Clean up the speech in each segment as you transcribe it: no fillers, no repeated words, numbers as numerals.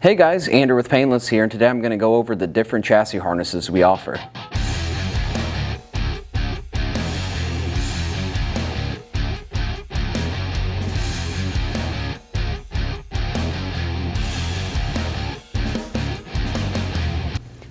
Hey guys, Andrew with Painless here, and today I'm going to go over the different chassis harnesses we offer.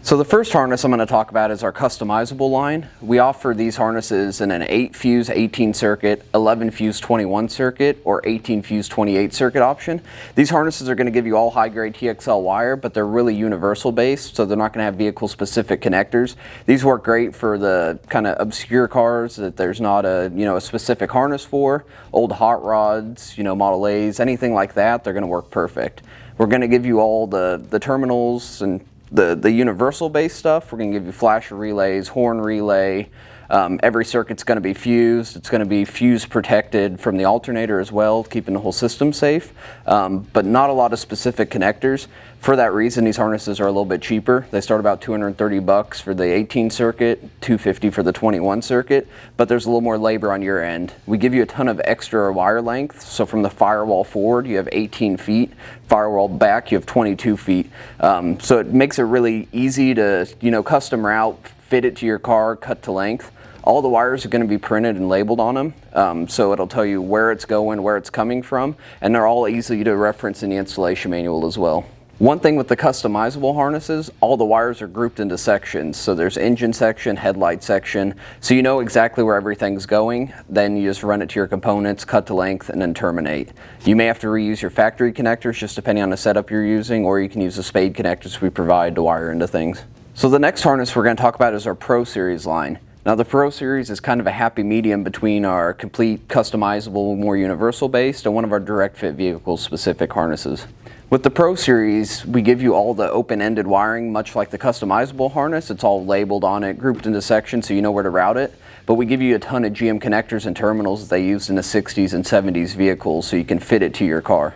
So the first harness I'm going to talk about is our customizable line. We offer these harnesses in an 8 fuse 18 circuit, 11 fuse 21 circuit, or 18 fuse 28 circuit option. These harnesses are going to give you all high grade TXL wire, but they're really universal based, so they're not going to have vehicle specific connectors. These work great for the kind of obscure cars that there's not a specific harness for. Old hot rods, Model A's, anything like that, they're going to work perfect. We're going to give you all the terminals and the universal based stuff. We're going to give you flasher relays, horn relay. Every circuit's going to be fused. It's going to be fuse protected from the alternator as well, keeping the whole system safe, but not a lot of specific connectors. For that reason, these harnesses are a little bit cheaper. They start about $230 for the 18 circuit, $250 for the 21 circuit, but there's a little more labor on your end. We give you a ton of extra wire length, so from the firewall forward you have 18 feet, firewall back you have 22 feet. So it makes it really easy to custom route, fit it to your car, cut to length. All the wires are going to be printed and labeled on them, so it'll tell you where it's going, where it's coming from, and they're all easy to reference in the installation manual as well. One thing with the customizable harnesses, all the wires are grouped into sections. So there's engine section, headlight section, so you know exactly where everything's going. Then you just run it to your components, cut to length, and then terminate. You may have to reuse your factory connectors just depending on the setup you're using, or you can use the spade connectors we provide to wire into things. So the next harness we're going to talk about is our Pro Series line. Now the Pro Series is kind of a happy medium between our complete customizable, more universal based, and one of our direct fit vehicle specific harnesses. With the Pro Series, we give you all the open-ended wiring, much like the customizable harness. It's all labeled on it, grouped into sections so you know where to route it. But we give you a ton of GM connectors and terminals that they used in the 60s and 70s vehicles so you can fit it to your car.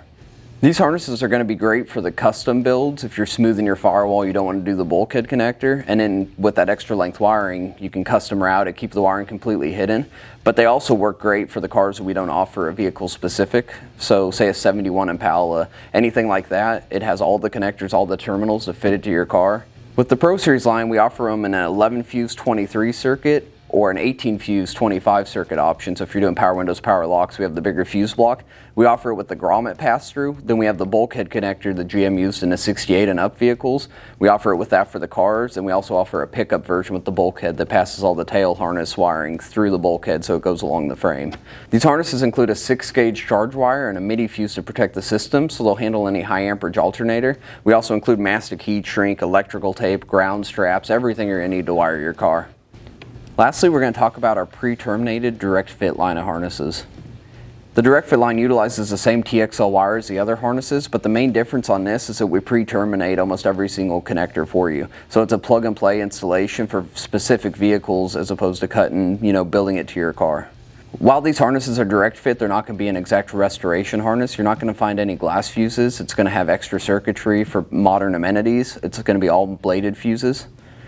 These harnesses are going to be great for the custom builds. If you're smoothing your firewall, you don't want to do the bulkhead connector. And then with that extra length wiring, you can custom route it, keep the wiring completely hidden. But they also work great for the cars that we don't offer a vehicle specific. So say a 71 Impala, anything like that, it has all the connectors, all the terminals to fit it to your car. With the Pro Series line, we offer them in an 11 fuse 23 circuit or an 18 fuse 25 circuit option. So if you're doing power windows, power locks, we have the bigger fuse block. We offer it with the grommet pass-through. Then we have the bulkhead connector the GM used in the 68 and up vehicles. We offer it with that for the cars, and we also offer a pickup version with the bulkhead that passes all the tail harness wiring through the bulkhead so it goes along the frame. These harnesses include a 6-gauge charge wire and a MIDI fuse to protect the system, so they'll handle any high amperage alternator. We also include mastic heat shrink, electrical tape, ground straps, everything you're going to need to wire your car. Lastly, we're going to talk about our pre-terminated direct fit line of harnesses. The direct fit line utilizes the same TXL wire as the other harnesses, but the main difference on this is that we pre-terminate almost every single connector for you. So it's a plug and play installation for specific vehicles as opposed to cutting, building it to your car. While these harnesses are direct fit, they're not going to be an exact restoration harness. You're not going to find any glass fuses. It's going to have extra circuitry for modern amenities. It's going to be all bladed fuses.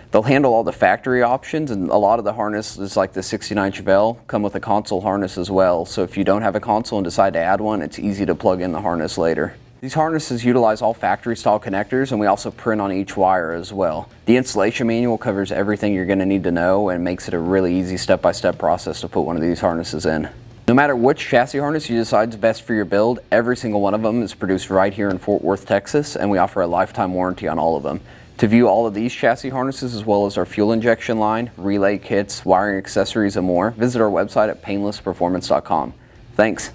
They'll handle all the factory options, and a lot of the harnesses like the 69 Chevelle come with a console harness as well. So if you don't have a console and decide to add one, it's easy to plug in the harness later. These harnesses utilize all factory style connectors, and we also print on each wire as well. The installation manual covers everything you're going to need to know and makes it a really easy step-by-step process to put one of these harnesses in. No matter which chassis harness you decide is best for your build, every single one of them is produced right here in Fort Worth, Texas, and we offer a lifetime warranty on all of them. To view all of these chassis harnesses as well as our fuel injection line, relay kits, wiring accessories, and more, visit our website at painlessperformance.com. Thanks.